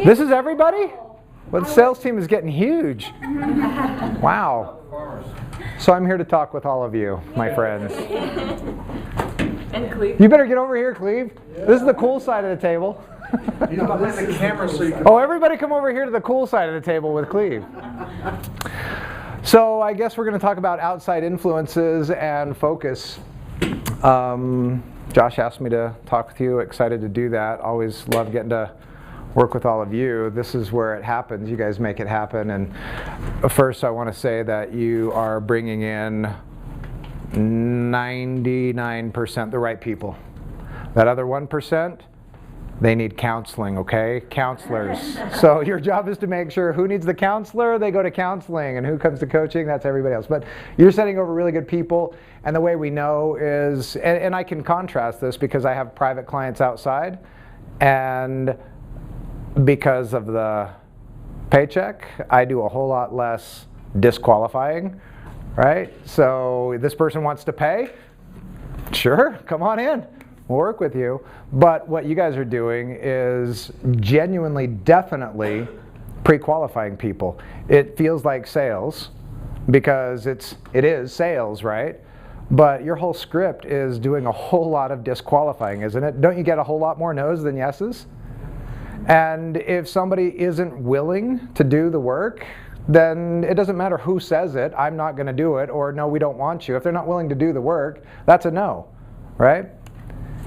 This is everybody? Well, the sales team is getting huge. Wow. So I'm here to talk with all of you, my friends. And Cleve. You better get over here, Cleve. This is the cool side of the table. You know, behind the camera so you can... Oh, everybody come over here to the cool side of the table with Cleve. So I guess we're going to talk about outside influences and focus. Josh asked me to talk with you. Excited to do that. Always love getting to work with all of you. This is where it happens. You guys make it happen. And first I want to say that you are bringing in 99% the right people. That other 1%, they need counseling, okay? Counselors. So your job is to make sure who needs the counselor, they go to counseling, and who comes to coaching, that's everybody else. But you're setting over really good people, and the way we know is, and I can contrast this because I have private clients outside, and because of the paycheck, I do a whole lot less disqualifying, right? So this person wants to pay, sure, come on in. We'll work with you. But what you guys are doing is genuinely, definitely pre-qualifying people. It feels like sales because it is sales, right? But your whole script is doing a whole lot of disqualifying, isn't it? Don't you get a whole lot more no's than yeses? And if somebody isn't willing to do the work, then it doesn't matter who says it, I'm not going to do it, or no, we don't want you. If they're not willing to do the work, that's a no, right?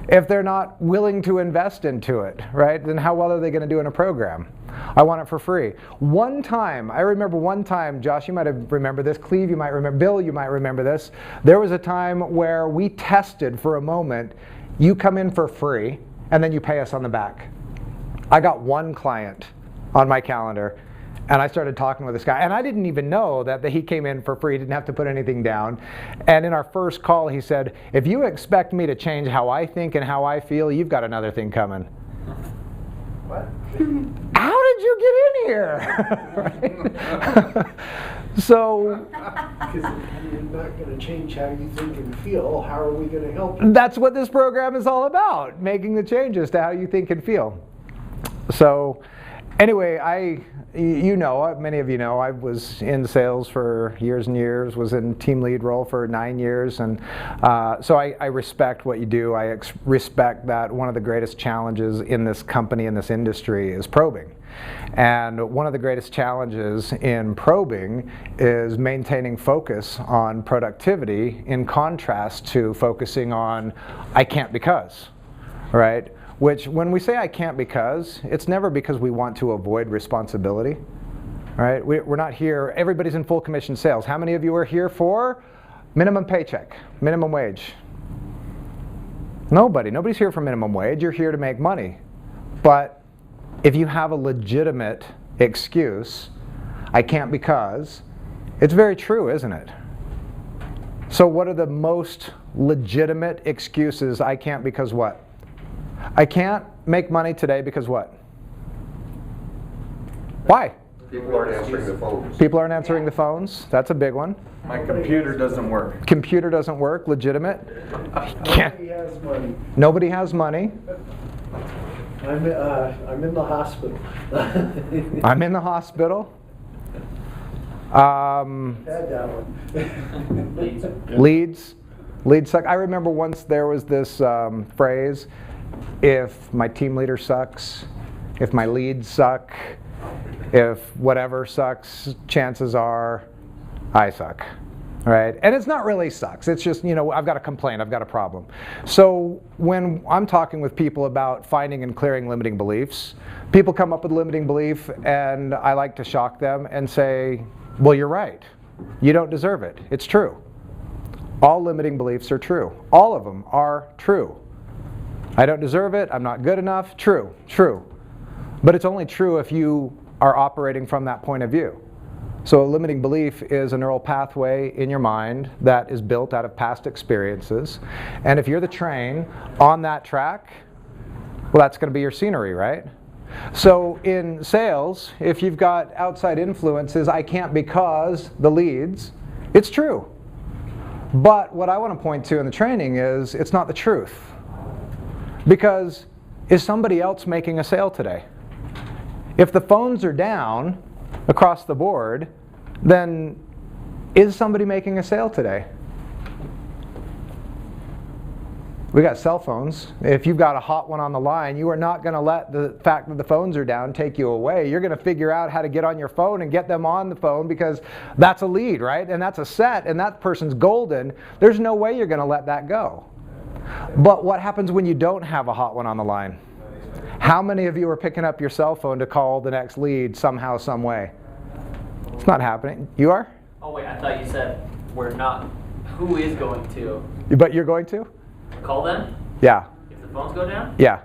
If they're not willing to invest into it, right, then how well are they going to do in a program? I want it for free. One time, I remember one time, Josh, you might have remembered this, Cleve, you might remember, Bill, you might remember this. There was a time where we tested for a moment, you come in for free, and then you pay us on the back. I got one client on my calendar, and I started talking with this guy, and I didn't even know that he came in for free, didn't have to put anything down. And in our first call, he said, if you expect me to change how I think and how I feel, you've got another thing coming. What? How did you get in here? So, Because you're not going to change how you think and feel. How are we going to help you? that's what this program is all about, making the changes to how you think and feel. So, anyway, many of you know, I was in sales for years and years, was in team lead role for 9 years, and so I respect what you do. I respect that one of the greatest challenges in this company, in this industry, is probing. And one of the greatest challenges in probing is maintaining focus on productivity in contrast to focusing on, I can't because, right? Which, when we say I can't because, it's never because we want to avoid responsibility, right? We're not here, everybody's in full commission sales. How many of you are here for minimum paycheck, minimum wage? Nobody's here for minimum wage, you're here to make money. But if you have a legitimate excuse, I can't because, it's very true, isn't it? So what are the most legitimate excuses? I can't because what? I can't make money today because what? Why? People aren't answering the phones. People aren't answering the phones. That's a big one. My computer doesn't work. Computer doesn't work. Legitimate. Nobody has money. Nobody has money. I'm in the hospital. I'm in the hospital. Had that one. Leads suck. I remember once there was this phrase, if my team leader sucks, if my leads suck, if whatever sucks, chances are I suck, right? And it's not really sucks. It's just, I've got a complaint, I've got a problem. So when I'm talking with people about finding and clearing limiting beliefs, people come up with a limiting belief and I like to shock them and say, well, you're right. You don't deserve it. It's true. All limiting beliefs are true. All of them are true. I don't deserve it, I'm not good enough, true. But it's only true if you are operating from that point of view. So a limiting belief is a neural pathway in your mind that is built out of past experiences. And if you're the train on that track, well, that's going to be your scenery, right? So in sales, if you've got outside influences, I can't because the leads, it's true. But what I want to point to in the training is it's not the truth. Because is somebody else making a sale today? If the phones are down across the board, then is somebody making a sale today? We got cell phones. If you've got a hot one on the line, you are not going to let the fact that the phones are down take you away. You're going to figure out how to get on your phone and get them on the phone, because that's a lead, right? And that's a set, and that person's golden. There's no way you're going to let that go. But what happens when you don't have a hot one on the line? How many of you are picking up your cell phone to call the next lead somehow, some way? It's not happening. You are? Oh wait, I thought you said we're not. Who is going to But you're going to? call them Yeah. if the phones go down? Yeah.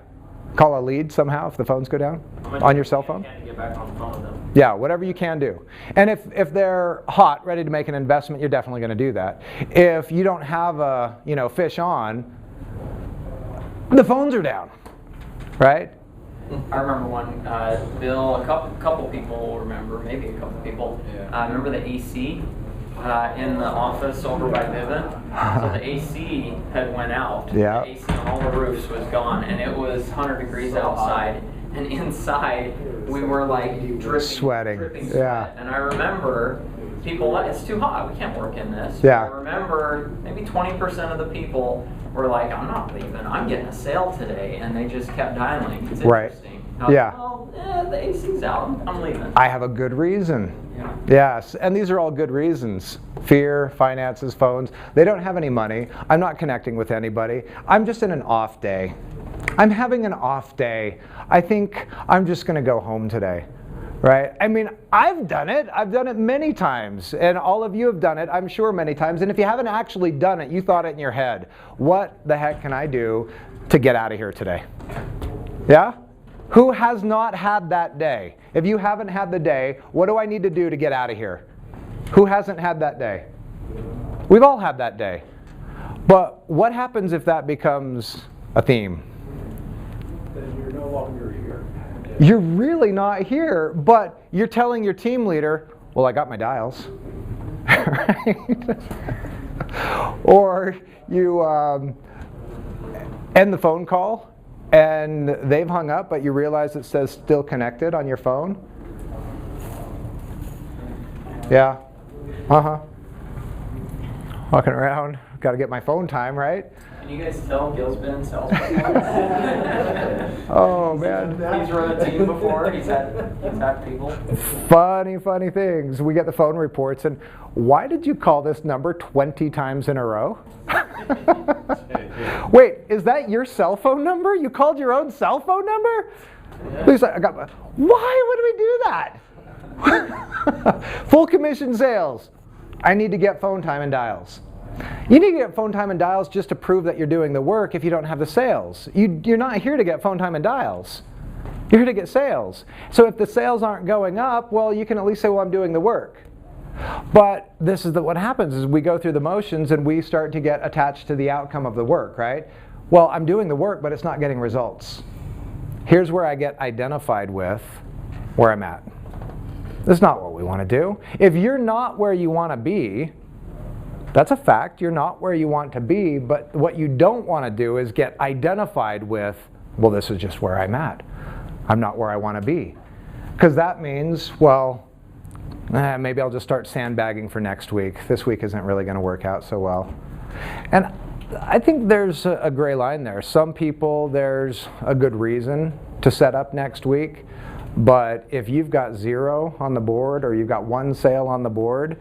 Call a lead somehow if the phones go down on your cell phone? I can't get back on the phone with them. Yeah, whatever you can do. And if they're hot, ready to make an investment, you're definitely going to do that. If you don't have a fish on, the phones are down, right? I remember one, Bill, a couple people will remember, maybe a couple people. Remember the AC in the office over by Vivint? So the AC had went out. Yeah. The AC on all the roofs was gone, and it was 100 degrees outside. And inside, we were like dripping Sweating. sweat. Yeah. And I remember people, it's too hot, we can't work in this. Yeah. I remember maybe 20% of the people were like, I'm not leaving, I'm getting a sale today. And they just kept dialing. It's Right. interesting. I was Yeah. like, well, the AC's out, I'm leaving. I have a good reason. Yeah. Yes, and these are all good reasons. Fear, finances, phones. They don't have any money. I'm not connecting with anybody. I'm just in an off day. I'm having an off day. I think I'm just going to go home today. Right? I mean, I've done it. I've done it many times. And all of you have done it, I'm sure, many times. And if you haven't actually done it, you thought it in your head. What the heck can I do to get out of here today? Yeah? Who has not had that day? If you haven't had the day, what do I need to do to get out of here? Who hasn't had that day? We've all had that day. But what happens if that becomes a theme? Then you're no longer here. You're really not here, but you're telling your team leader, well, I got my dials. Right? Or you end the phone call and they've hung up, but you realize it says still connected on your phone. Yeah. Uh-huh. Walking around, got to get my phone time, right? Can you guys tell Gil's been in sales Oh, man. He's run a team before, he's had people. Funny things. We get the phone reports, and why did you call this number 20 times in a row? Wait, is that your cell phone number? You called your own cell phone number? Yeah. Lisa, why would we do that? Full commission sales. I need to get phone time and dials. You need to get phone time and dials just to prove that you're doing the work if you don't have the sales. You're not here to get phone time and dials. You're here to get sales. So if the sales aren't going up, well, you can at least say, well, I'm doing the work. But this is what happens is we go through the motions and we start to get attached to the outcome of the work, right? Well, I'm doing the work, but it's not getting results. Here's where I get identified with where I'm at. That's not what we want to do. If you're not where you want to be, that's a fact. You're not where you want to be, but what you don't want to do is get identified with, well, this is just where I'm at. I'm not where I want to be. Because that means, well, maybe I'll just start sandbagging for next week. This week isn't really going to work out so well. And I think there's a gray line there. Some people, there's a good reason to set up next week. But if you've got 0 on the board or you've got 1 sale on the board,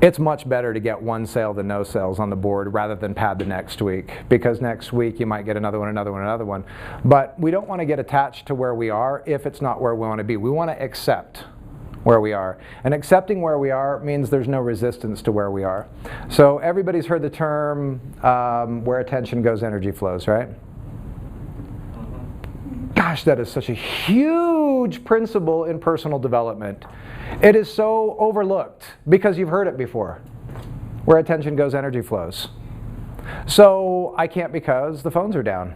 it's much better to get 1 sale than no sales on the board rather than pad the next week. Because next week you might get another one. But we don't want to get attached to where we are if it's not where we want to be. We want to accept where we are. And accepting where we are means there's no resistance to where we are. So everybody's heard the term, where attention goes, energy flows, right? Gosh, that is such a huge principle in personal development. It is so overlooked because you've heard it before. Where attention goes, energy flows. So I can't because the phones are down.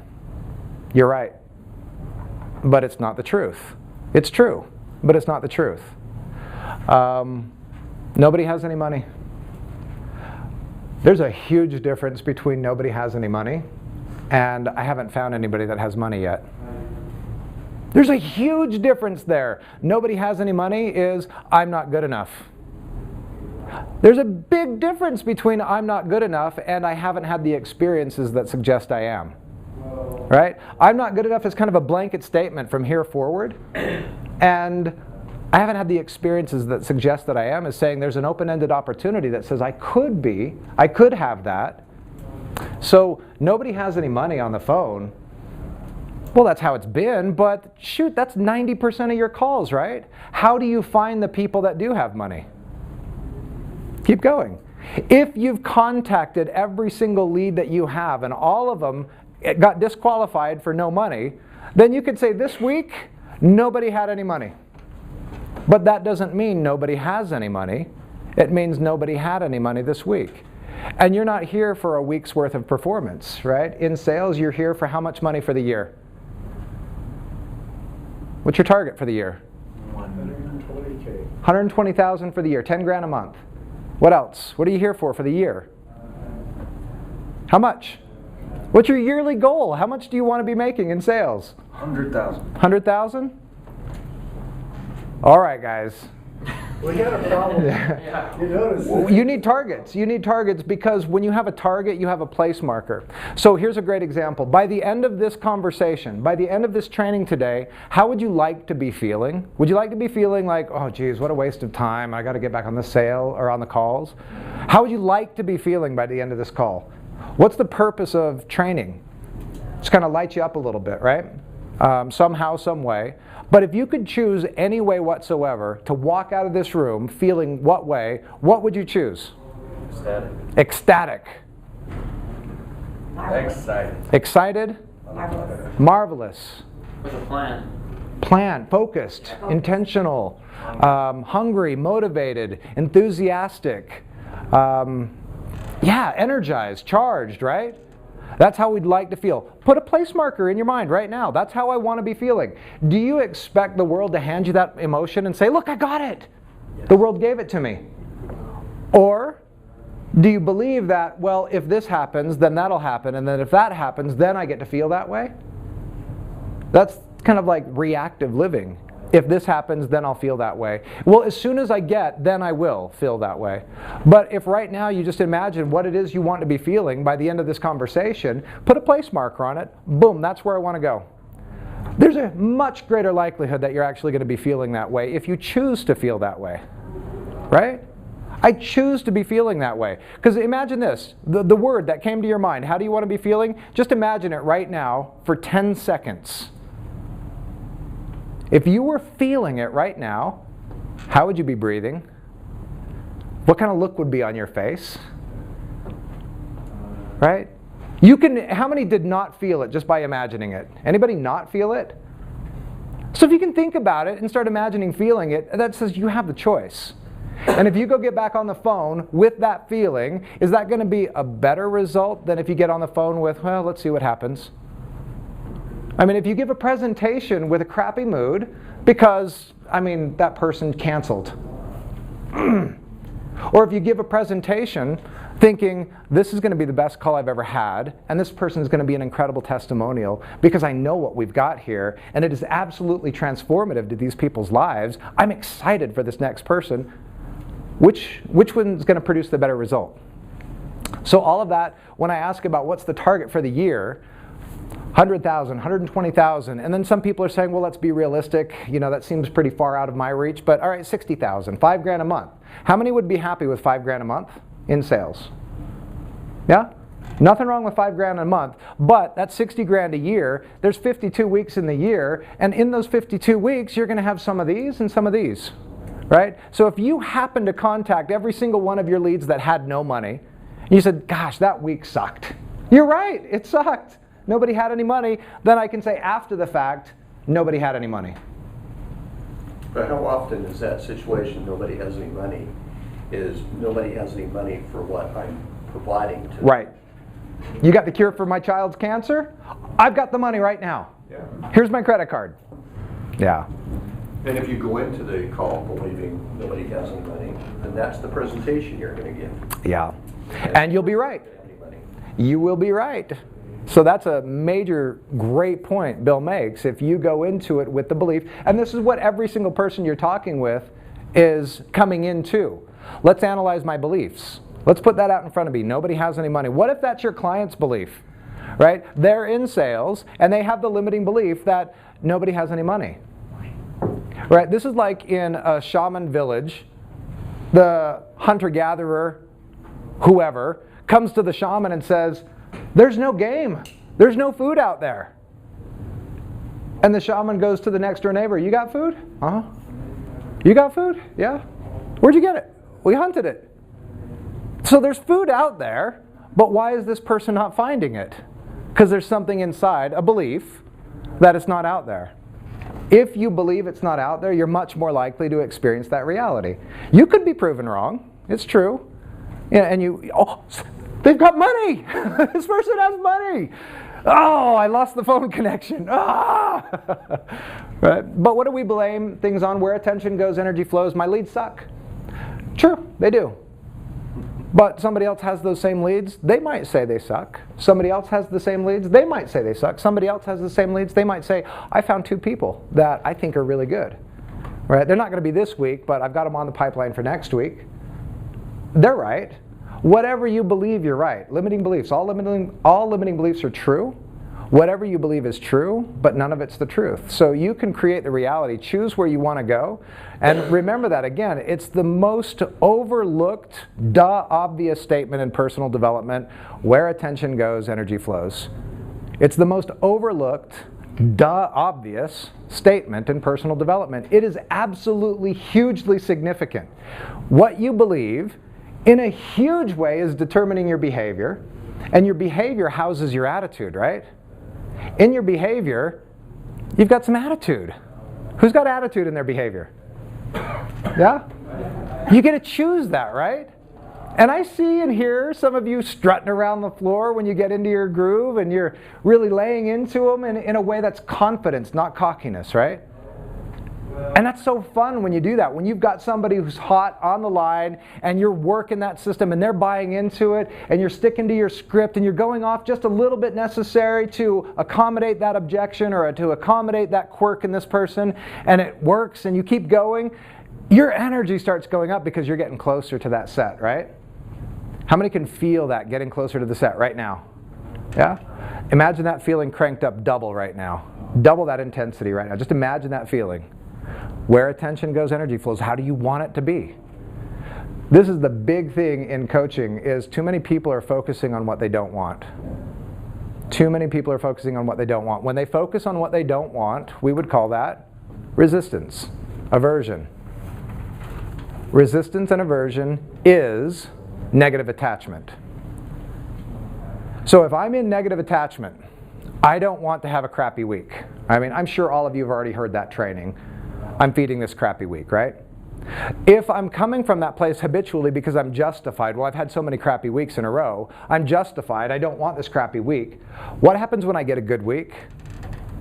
You're right. But it's not the truth. It's true, but it's not the truth. Nobody has any money. There's a huge difference between nobody has any money and I haven't found anybody that has money yet. There's a huge difference there. Nobody has any money is I'm not good enough. There's a big difference between I'm not good enough and I haven't had the experiences that suggest I am. Right? I'm not good enough is kind of a blanket statement from here forward. And I haven't had the experiences that suggest that I am is saying there's an open-ended opportunity that says I could have that. So nobody has any money on the phone. Well, that's how it's been, but shoot, that's 90% of your calls, right? How do you find the people that do have money? Keep going. If you've contacted every single lead that you have and all of them got disqualified for no money, then you could say this week, nobody had any money. But that doesn't mean nobody has any money. It means nobody had any money this week. And you're not here for a week's worth of performance, right? In sales, you're here for how much money for the year? What's your target for the year? 120K. 120,000 for the year, 10 grand a month. What else? What are you here for the year? How much? What's your yearly goal? How much do you want to be making in sales? 100,000. 100,000? All right, guys. We got a problem. You notice. You need targets. You need targets because when you have a target, you have a place marker. So here's a great example. By the end of this conversation, by the end of this training today, how would you like to be feeling? Would you like to be feeling like, oh geez, what a waste of time. I got to get back on the sale or on the calls? How would you like to be feeling by the end of this call? What's the purpose of training? Just kind of light you up a little bit, right? Somehow, some way. But if you could choose any way whatsoever to walk out of this room feeling what way, what would you choose? Ecstatic. Ecstatic. Excited. Excited? Marvelous. Marvelous. With a plan. Plan, focused, intentional, hungry, motivated, enthusiastic, energized, charged, right? That's how we'd like to feel. Put a place marker in your mind right now. That's how I want to be feeling. Do you expect the world to hand you that emotion and say, look, I got it. The world gave it to me. Or do you believe that, well, if this happens, then that'll happen, and then if that happens, then I get to feel that way? That's kind of like reactive living. If this happens, then I'll feel that way. Well, as soon as I get, then I will feel that way. But if right now you just imagine what it is you want to be feeling by the end of this conversation, put a place marker on it, boom, that's where I want to go. There's a much greater likelihood that you're actually going to be feeling that way if you choose to feel that way, right? I choose to be feeling that way. Because imagine this, the word that came to your mind, how do you want to be feeling? Just imagine it right now for 10 seconds. If you were feeling it right now, how would you be breathing? What kind of look would be on your face? Right? How many did not feel it just by imagining it? Anybody not feel it? So if you can think about it and start imagining feeling it, that says you have the choice. And if you go get back on the phone with that feeling, is that going to be a better result than if you get on the phone with, well, let's see what happens? I mean, if you give a presentation with a crappy mood because, that person canceled. Or if you give a presentation thinking, this is going to be the best call I've ever had, and this person is going to be an incredible testimonial because I know what we've got here, and it is absolutely transformative to these people's lives. I'm excited for this next person. Which one's going to produce the better result? So all of that, when I ask about what's the target for the year, 100,000, 120,000, and then some people are saying, well, let's be realistic. That seems pretty far out of my reach, but all right, 60,000, 5 grand a month. How many would be happy with 5 grand a month in sales? Yeah? Nothing wrong with 5 grand a month, but that's 60 grand a year. There's 52 weeks in the year, and in those 52 weeks, you're going to have some of these and some of these, right? So if you happen to contact every single one of your leads that had no money, and you said, gosh, that week sucked. You're right, it sucked. Nobody had any money, then I can say after the fact, nobody had any money. But how often is that situation, nobody has any money, is nobody has any money for what I'm providing to them? Right. You got the cure for my child's cancer? I've got the money right now. Yeah. Here's my credit card. Yeah. And if you go into the call believing nobody has any money, then that's the presentation you're going to give. Yeah. And you'll be right. Any money. You will be right. So that's a major great point Bill makes. If you go into it with the belief, and this is what every single person you're talking with is coming into. Let's analyze my beliefs. Let's put that out in front of me. Nobody has any money. What if that's your client's belief? Right? They're in sales and they have the limiting belief that nobody has any money. Right? This is like in a shaman village. The hunter-gatherer, whoever, comes to the shaman and says, "There's no game. There's no food out there." And the shaman goes to the next door neighbor. "You got food?" "Uh-huh." "You got food?" "Yeah." "Where'd you get it?" "We hunted it." So there's food out there, but why is this person not finding it? Because there's something inside, a belief, that it's not out there. If you believe it's not out there, you're much more likely to experience that reality. You could be proven wrong. It's true. Yeah, and they've got money. This person has money. Oh, I lost the phone connection. Ah! Right? But what do we blame things on? Where attention goes, energy flows. My leads suck. True, they do. But somebody else has those same leads, they might say they suck. Somebody else has the same leads, they might say they suck. Somebody else has the same leads, they might say, "I found 2 people that I think are really good." Right? They're not going to be this week, but I've got them on the pipeline for next week. They're right. Whatever you believe, you're right. Limiting beliefs. All limiting beliefs are true. Whatever you believe is true, but none of it's the truth. So you can create the reality. Choose where you want to go. And remember that, again, it's the most overlooked, obvious statement in personal development. Where attention goes, energy flows. It's the most overlooked, obvious statement in personal development. It is absolutely hugely significant. What you believe, in a huge way, is determining your behavior. And your behavior houses your attitude, right? In your behavior, you've got some attitude. Who's got attitude in their behavior? Yeah? You get to choose that, right? And I see and hear some of you strutting around the floor when you get into your groove and you're really laying into them in a way that's confidence, not cockiness, right? And that's so fun when you do that. When you've got somebody who's hot on the line and you're working that system and they're buying into it and you're sticking to your script and you're going off just a little bit necessary to accommodate that objection or to accommodate that quirk in this person, and it works and you keep going, your energy starts going up because you're getting closer to that set, right? How many can feel that getting closer to the set right now? Yeah? Imagine that feeling cranked up double right now. Double that intensity right now. Just imagine that feeling. Where attention goes, energy flows. How do you want it to be? This is the big thing in coaching, is too many people are focusing on what they don't want. Too many people are focusing on what they don't want. When they focus on what they don't want, we would call that resistance, aversion. Resistance and aversion is negative attachment. So if I'm in negative attachment, I don't want to have a crappy week. I mean, I'm sure all of you have already heard that training. I'm feeding this crappy week, right? If I'm coming from that place habitually because I'm justified, well, I've had so many crappy weeks in a row, I'm justified, I don't want this crappy week. What happens when I get a good week?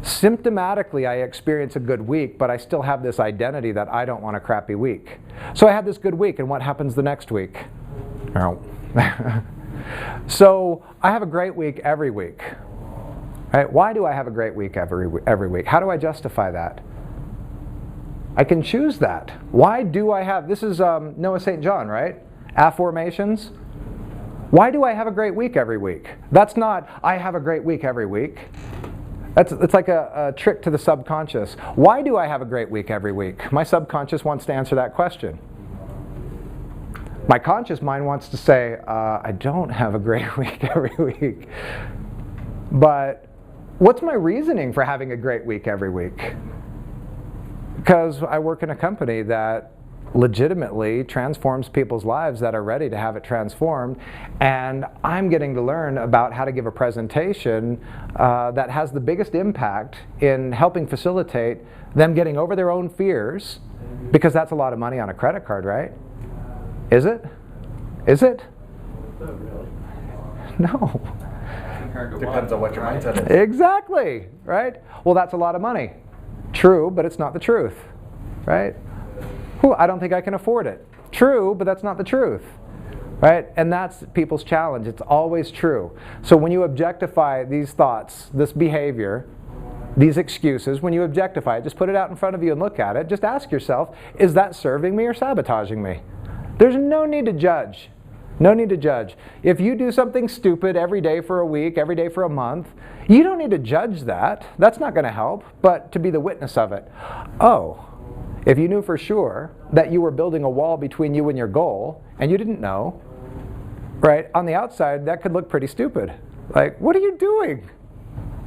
Symptomatically, I experience a good week, but I still have this identity that I don't want a crappy week. So I had this good week, and what happens the next week? Oh. So I have a great week every week. Right? Why do I have a great week every week? How do I justify that? I can choose that. Why do I have, this is Noah St. John, right? Affirmations. Why do I have a great week every week? That's not, I have a great week every week. It's like a trick to the subconscious. Why do I have a great week every week? My subconscious wants to answer that question. My conscious mind wants to say, I don't have a great week every week. But what's my reasoning for having a great week every week? Because I work in a company that legitimately transforms people's lives that are ready to have it transformed, and I'm getting to learn about how to give a presentation that has the biggest impact in helping facilitate them getting over their own fears, because that's a lot of money on a credit card, right? Is it? Is it? Not really. No. Depends on what your mindset is. Exactly, right? Well, that's a lot of money. True, but it's not the truth, right? I don't think I can afford it. True, but that's not the truth, right? And that's people's challenge. It's always true. So when you objectify these thoughts, this behavior, these excuses, when you objectify it, just put it out in front of you and look at it. Just ask yourself, is that serving me or sabotaging me? There's no need to judge. No need to judge. If you do something stupid every day for a week, every day for a month, you don't need to judge that. That's not going to help, but to be the witness of it. Oh, if you knew for sure that you were building a wall between you and your goal, and you didn't know, right, on the outside, that could look pretty stupid. Like, what are you doing?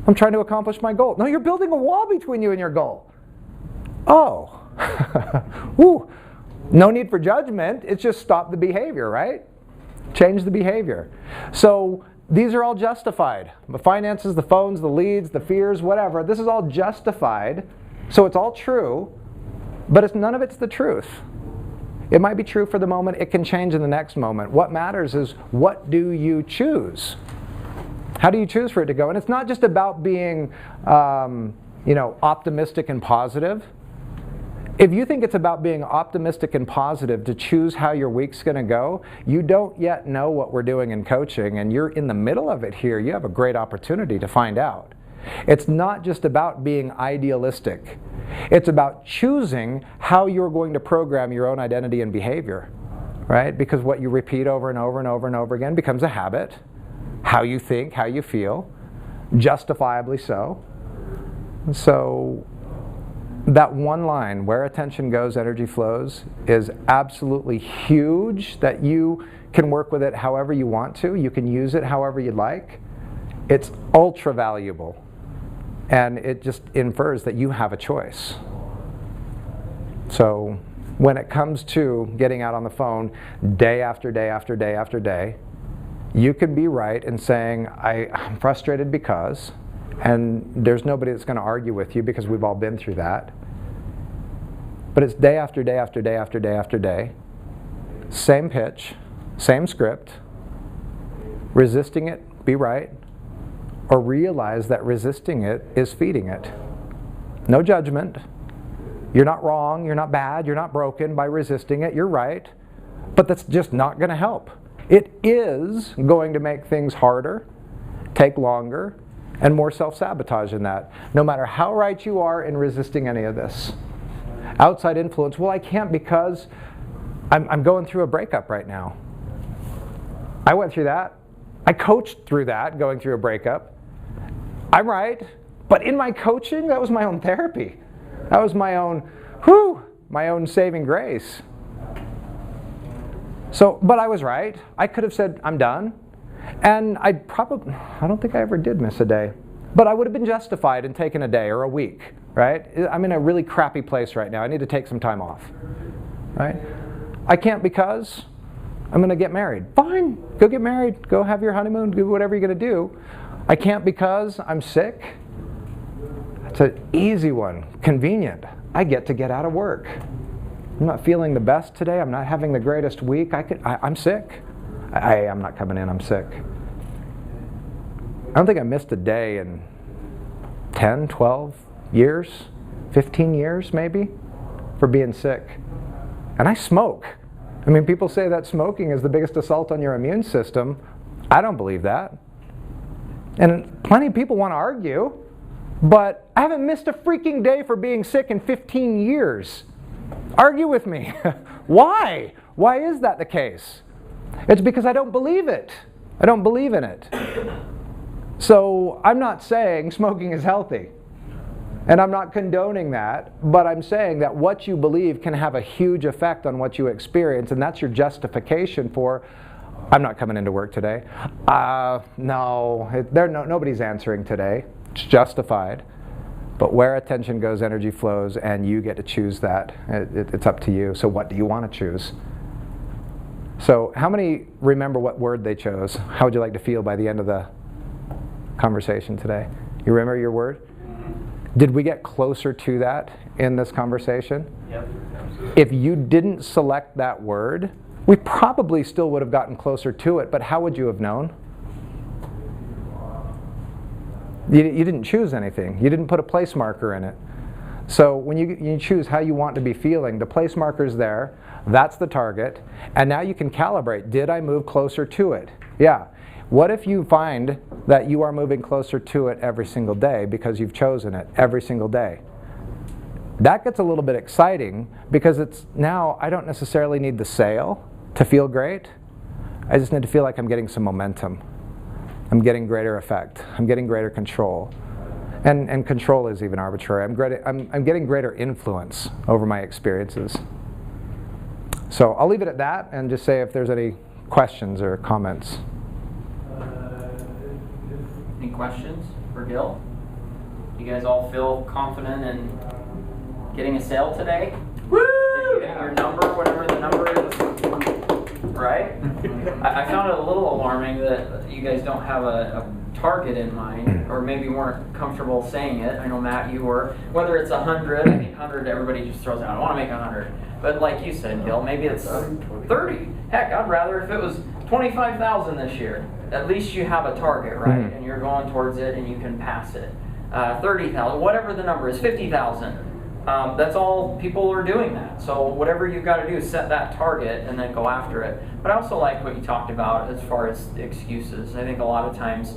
I'm trying to accomplish my goal. No, you're building a wall between you and your goal. Oh. Woo. No need for judgment. It's just stop the behavior, right? Change the behavior. So these are all justified. The finances, the phones, the leads, the fears, whatever. This is all justified. So it's all true, but none of it's the truth. It might be true for the moment. It can change in the next moment. What matters is, what do you choose? How do you choose for it to go? And it's not just about being optimistic and positive. If you think it's about being optimistic and positive to choose how your week's going to go, you don't yet know what we're doing in coaching, and you're in the middle of it here. You have a great opportunity to find out. It's not just about being idealistic. It's about choosing how you're going to program your own identity and behavior, right? Because what you repeat over and over and over and over again becomes a habit. How you think, how you feel, justifiably so. So that one line, where attention goes, energy flows, is absolutely huge, that you can work with it however you want to. You can use it however you'd like. It's ultra valuable. And it just infers that you have a choice. So when it comes to getting out on the phone day after day after day after day, you can be right in saying, I'm frustrated because, and there's nobody that's going to argue with you because we've all been through that. But it's day after day after day after day after day, same pitch, same script, resisting it, be right, or realize that resisting it is feeding it. No judgment. You're not wrong, you're not bad, you're not broken by resisting it, you're right, but that's just not going to help. It is going to make things harder, take longer, and more self-sabotage in that, no matter how right you are in resisting any of this. Outside influence, well, I can't because I'm going through a breakup right now. I went through that. I coached through that, going through a breakup. I'm right, but in my coaching, that was my own therapy. That was my own, my own saving grace. So, but I was right. I could have said, I'm done. And I don't think I ever did miss a day. But I would have been justified in taking a day or a week, right? I'm in a really crappy place right now. I need to take some time off, right? I can't because I'm going to get married. Fine, go get married. Go have your honeymoon. Do whatever you're going to do. I can't because I'm sick. It's an easy one, convenient. I get to get out of work. I'm not feeling the best today. I'm not having the greatest week. I'm sick. I'm not coming in. I'm sick. I don't think I missed a day in 10, 12 years, 15 years maybe, for being sick. And I smoke. I mean, people say that smoking is the biggest assault on your immune system. I don't believe that. And plenty of people want to argue, but I haven't missed a freaking day for being sick in 15 years. Argue with me. Why? Why is that the case? It's because I don't believe it. I don't believe in it. So I'm not saying smoking is healthy. And I'm not condoning that, but I'm saying that what you believe can have a huge effect on what you experience, and that's your justification for, I'm not coming into work today. Nobody's answering today. It's justified. But where attention goes, energy flows, and you get to choose that. It's up to you. So what do you want to choose? So how many remember what word they chose? How would you like to feel by the end of the conversation today? You remember your word? Did we get closer to that in this conversation? Yep. If you didn't select that word, we probably still would have gotten closer to it, but how would you have known? You didn't choose anything. You didn't put a place marker in it. So when you choose how you want to be feeling, the place marker's there, that's the target, and now you can calibrate. Did I move closer to it? Yeah. What if you find that you are moving closer to it every single day because you've chosen it every single day? That gets a little bit exciting because it's now I don't necessarily need the sale to feel great. I just need to feel like I'm getting some momentum. I'm getting greater effect. I'm getting greater control. And control is even arbitrary. I'm getting greater influence over my experiences. So I'll leave it at that and just say if there's any questions or comments. Any questions for Gil? You guys all feel confident in getting a sale today? Woo! Did you get your number, whatever the number is? Right? I found it a little alarming that you guys don't have a target in mind, or maybe weren't comfortable saying it. I know, Matt, you were. Whether it's 100, I think 100, everybody just throws out, I want to make 100. But like you said, Gil, maybe it's 30. Heck, I'd rather if it was 25,000 this year. At least you have a target, right? And you're going towards it and you can pass it. 30,000, whatever the number is, 50,000. That's all people are doing that. So whatever you've got to do is set that target and then go after it. But I also like what you talked about as far as excuses. I think a lot of times,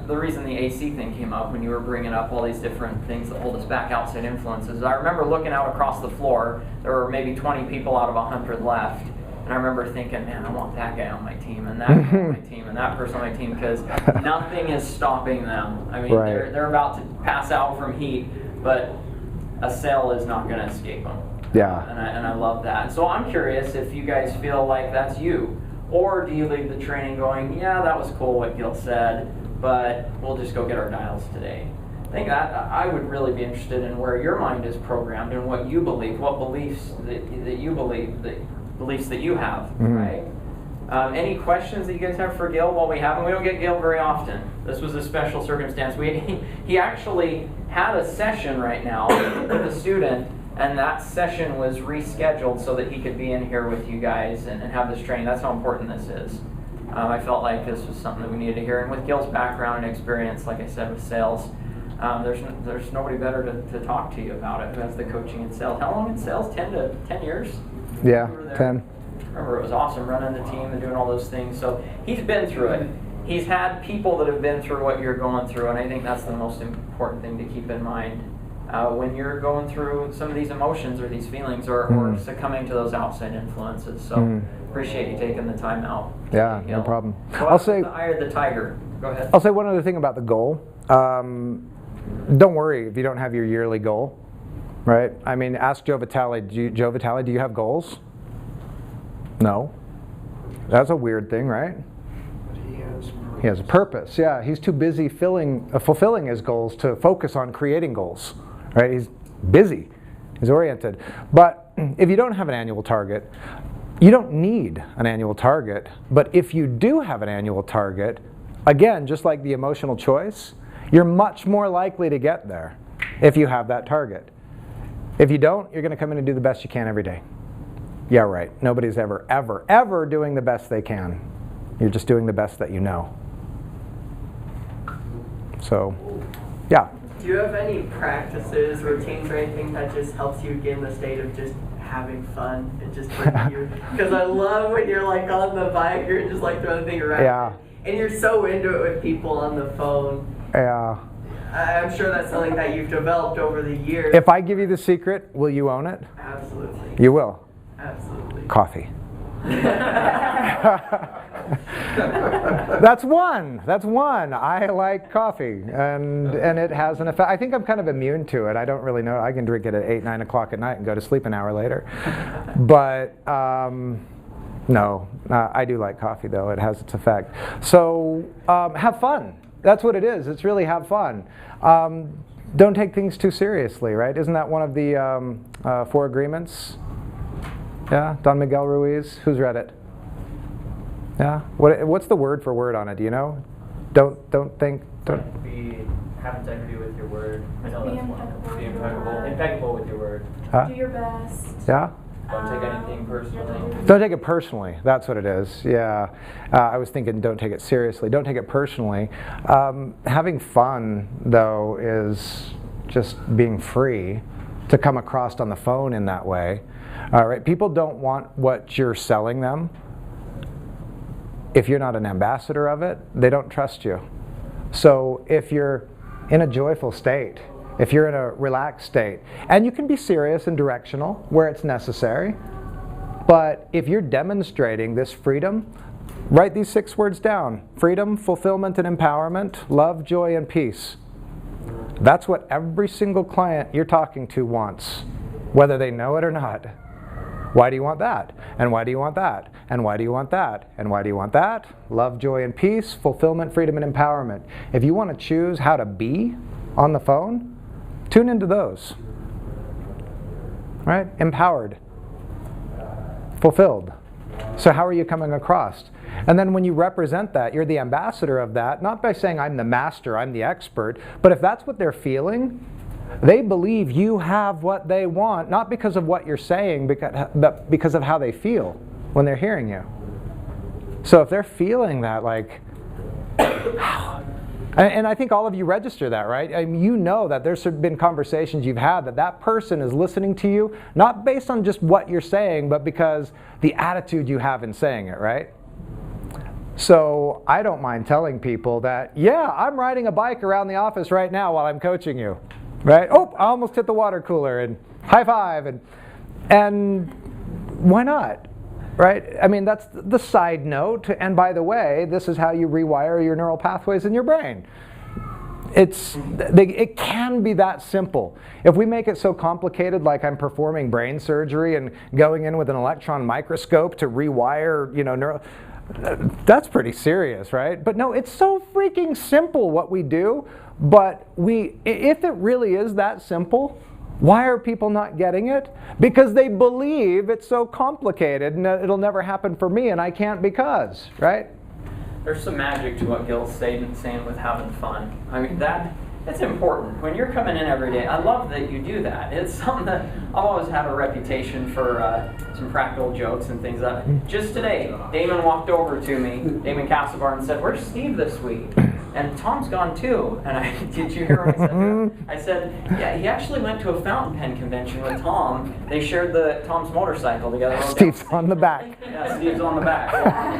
the reason the AC thing came up when you were bringing up all these different things that hold us back, outside influences, I remember looking out across the floor, there were maybe 20 people out of 100 left. And I remember thinking, man, I want that guy on my team, and that guy on my team, and that person on my team, because nothing is stopping them. I mean, they're about to pass out from heat, but a sale is not going to escape them. Yeah. And I love that. So I'm curious if you guys feel like that's you, or do you leave the training going, yeah, that was cool what Gil said, but we'll just go get our dials today. I think that I would really be interested in where your mind is programmed and what you believe, what beliefs that you believe, beliefs that you have, right? Any questions that you guys have for Gil while we have him? We don't get Gil very often. This was a special circumstance. He actually had a session right now with a student, and that session was rescheduled so that he could be in here with you guys and have this training. That's how important this is. I felt like this was something that we needed to hear. And with Gil's background and experience, like I said, with sales, there's nobody better to talk to you about it who has the coaching in sales. How long in sales? 10 years? Yeah, 10. Remember, it was awesome running the team and doing all those things. So he's been through it. He's had people that have been through what you're going through, and I think that's the most important thing to keep in mind when you're going through some of these emotions or these feelings or succumbing to those outside influences. So appreciate you taking the time out. Yeah, no problem. I'll say the eye of the tiger. Go ahead. I'll say one other thing about the goal. Don't worry if you don't have your yearly goal, right? I mean, ask Joe Vitale. Joe Vitale, do you have goals? No. That's a weird thing, right? But He has a purpose. Yeah, he's too busy fulfilling his goals to focus on creating goals, right? He's busy. He's oriented. But if you don't have an annual target, you don't need an annual target. But if you do have an annual target, again, just like the emotional choice, you're much more likely to get there if you have that target. If you don't, you're going to come in and do the best you can every day. Yeah, right. Nobody's ever doing the best they can. You're just doing the best that you know. So, yeah. Do you have any practices, routines, or anything that just helps you get in the state of just having fun and just bring you? Because I love when you're like on the bike, you're just like throwing the thing around. Yeah. And you're so into it with people on the phone. Yeah. I'm sure that's something that you've developed over the years. If I give you the secret, will you own it? Absolutely. You will. Absolutely. Coffee. That's one. I like coffee, and it has an effect. I think I'm kind of immune to it. I don't really know. I can drink it at 8, 9 o'clock at night and go to sleep an hour later. But no, I do like coffee though. It has its effect. So have fun. That's what it is. It's really have fun. Don't take things too seriously, right? Isn't that one of the 4 agreements? Yeah, Don Miguel Ruiz. Who's read it? Yeah. What's the word for word on it? Do you know? Don't Have integrity with your word. I know Be that's one. impeccable Be with your impeccable. word. Impeccable with your word. Do your best. Yeah. Don't take anything personally. Don't take it personally. That's what it is. Yeah. I was thinking don't take it seriously. Don't take it personally. Having fun, though, is just being free to come across on the phone in that way. All right, people don't want what you're selling them. If you're not an ambassador of it, they don't trust you. So if you're in a joyful state, if you're in a relaxed state, and you can be serious and directional where it's necessary, but if you're demonstrating this freedom, write these 6 words down: freedom, fulfillment, and empowerment, love, joy, and peace. That's what every single client you're talking to wants, whether they know it or not. Why do you want that? And why do you want that? And why do you want that? And why do you want that? Love, joy, and peace, fulfillment, freedom, and empowerment. If you want to choose how to be on the phone, tune into those. Right? Empowered. Fulfilled. So how are you coming across? And then when you represent that, you're the ambassador of that, not by saying I'm the master, I'm the expert, but if that's what they're feeling, they believe you have what they want, not because of what you're saying, but because of how they feel when they're hearing you. So if they're feeling that, like, and I think all of you register that, right? I mean, you know that there's been conversations you've had that person is listening to you, not based on just what you're saying, but because the attitude you have in saying it, right? So I don't mind telling people that, yeah, I'm riding a bike around the office right now while I'm coaching you, right? Oh, I almost hit the water cooler, and high five, and why not, right? I mean, that's the side note, and by the way, this is how you rewire your neural pathways in your brain. It can be that simple. If we make it so complicated, like I'm performing brain surgery and going in with an electron microscope to rewire, neural, that's pretty serious, right? But no, it's so freaking simple what we do. But if it really is that simple, why are people not getting it? Because they believe it's so complicated and it'll never happen for me and I can't because, right? There's some magic to what Gil's saying with having fun. I mean, that's important. When you're coming in every day, I love that you do that. It's something that I've always had a reputation for some practical jokes and things like that. Just today, Damon walked over to me, Damon Castlebar, and said, "Where's Steve this week?" And Tom's gone too. And did you hear what I said? I said, yeah, he actually went to a fountain pen convention with Tom. They shared Tom's motorcycle together. Steve's on the back. Yeah, Steve's on the back.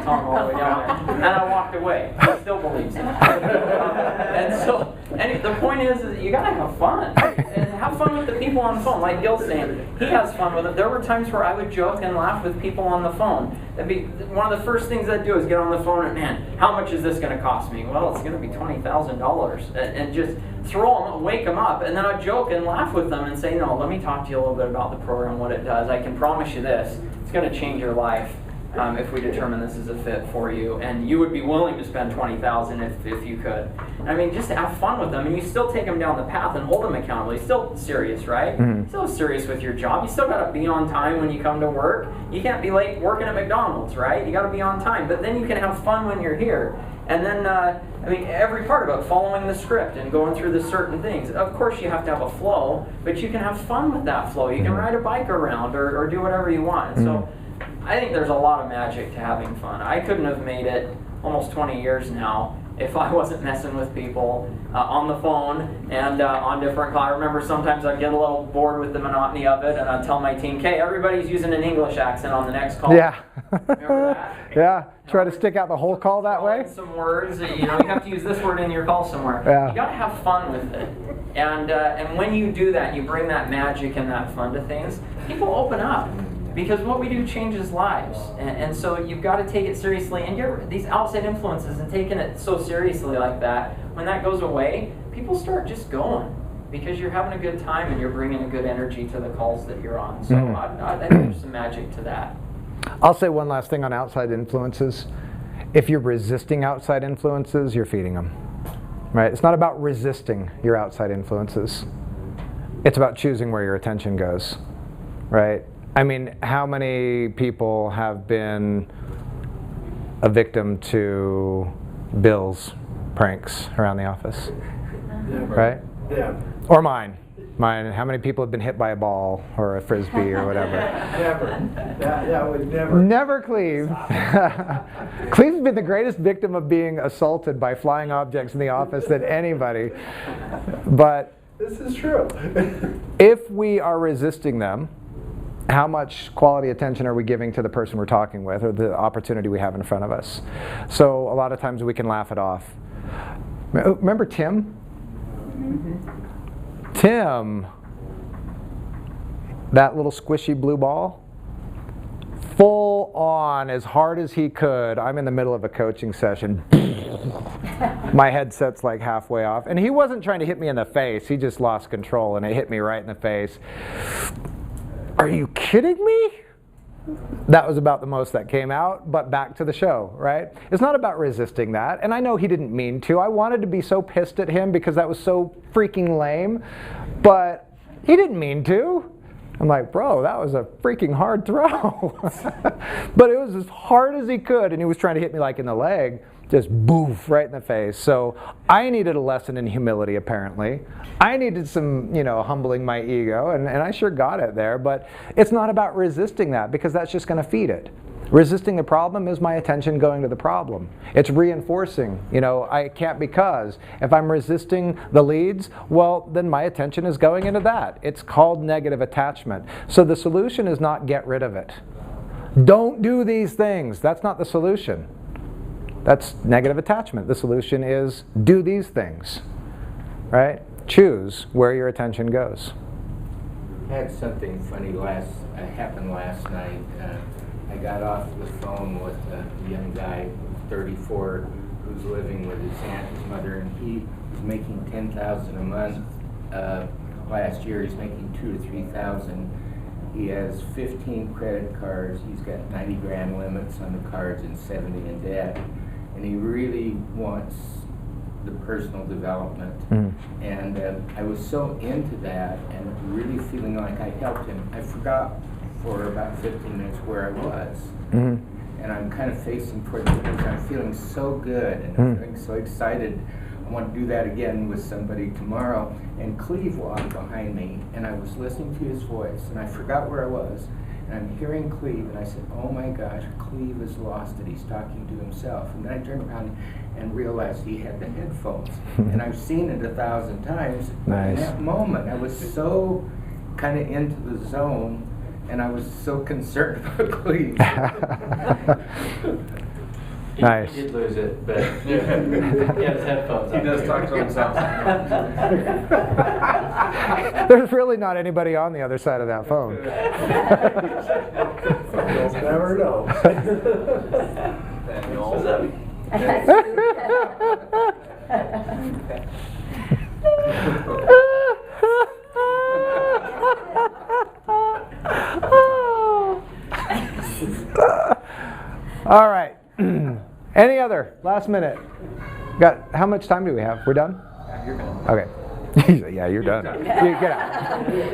Tom all the way down there. And I walked away. He still believes it. And so, the point is you gotta have fun. And have fun with the people on the phone. Like Gil's saying, he has fun with it. There were times where I would joke and laugh with people on the phone. That'd be one of the first things I'd do is get on the phone and, man, how much is this going to cost me? Well, it's going to be $20,000, and just throw them, wake them up, and then I'd joke and laugh with them and say, no, let me talk to you a little bit about the program, what it does. I can promise you this, it's going to change your life if we determine this is a fit for you, and you would be willing to spend $20,000 if you could. I mean, just to have fun with them, and you still take them down the path and hold them accountable. You're still serious, right? Mm-hmm. Still serious with your job. You still got to be on time when you come to work. You can't be late working at McDonald's, right? You got to be on time, but then you can have fun when you're here. And then, every part of it, following the script and going through the certain things. Of course, you have to have a flow, but you can have fun with that flow. You can ride a bike around or do whatever you want. And so I think there's a lot of magic to having fun. I couldn't have made it almost 20 years now if I wasn't messing with people on the phone and on different calls. I remember sometimes I'd get a little bored with the monotony of it, and I'd tell my team, "Okay, everybody's using an English accent on the next call." Yeah. Remember that? Yeah. Try to stick out the whole call that way. Some words, you have to use this word in your call somewhere. Yeah. You got to have fun with it, and when you do that, you bring that magic and that fun to things. People open up. Because what we do changes lives, and so you've got to take it seriously. And these outside influences and taking it so seriously like that, when that goes away, people start just going because you're having a good time and you're bringing a good energy to the calls that you're on. So I think there's some magic to that. I'll say one last thing on outside influences. If you're resisting outside influences, you're feeding them. Right? It's not about resisting your outside influences. It's about choosing where your attention goes. Right? I mean, how many people have been a victim to Bill's pranks around the office? Never. Right? Yeah. Or mine. How many people have been hit by a ball or a frisbee or whatever? Never. That would never. Never Cleve. Cleve's been the greatest victim of being assaulted by flying objects in the office than anybody. But This is true. If we are resisting them, how much quality attention are we giving to the person we're talking with or the opportunity we have in front of us? So a lot of times we can laugh it off. Remember Tim? Tim, that little squishy blue ball? Full on, as hard as he could. I'm in the middle of a coaching session. My headset's like halfway off. And he wasn't trying to hit me in the face. He just lost control and it hit me right in the face. Are you kidding me? That was about the most that came out, but back to the show, right? It's not about resisting that, and I know he didn't mean to. I wanted to be so pissed at him because that was so freaking lame, but he didn't mean to. I'm like, bro, that was a freaking hard throw. But it was as hard as he could, and he was trying to hit me like in the leg, just boof, right in the face. So I needed a lesson in humility, apparently. I needed some, humbling my ego, and I sure got it there. But it's not about resisting that, because that's just going to feed it. Resisting the problem is my attention going to the problem. It's reinforcing, I can't because. If I'm resisting the leads, well, then my attention is going into that. It's called negative attachment. So the solution is not get rid of it. Don't do these things. That's not the solution. That's negative attachment. The solution is do these things, right? Choose where your attention goes. I had something funny happened last night. I got off the phone with a young guy, 34, who's living with his aunt and his mother, and he was making $10,000 a month. Last year, he's making $2,000 to $3,000. He has 15 credit cards. He's got 90 grand limits on the cards and 70 in debt. And he really wants the personal development. And I was so into that and really feeling like I helped him. I forgot for about 15 minutes where I was. And I'm kind of facing toward the future. I'm feeling so good and I'm feeling so excited. I want to do that again with somebody tomorrow. And Cleve walked behind me and I was listening to his voice and I forgot where I was. And I'm hearing Cleve, and I said, oh my gosh, Cleve has lost it. He's talking to himself. And then I turned around and realized he had the headphones. And I've seen it 1,000 times. Nice. In that moment, I was so kind of into the zone, and I was so concerned about Cleve. Nice. He did lose it, but he had his headphones on. He does talk to himself. There's really not anybody on the other side of that phone. You'll never know. All right. Any other? Last minute. How much time do we have? We're done? You're gonna. Okay. Yeah, you're done. You get out.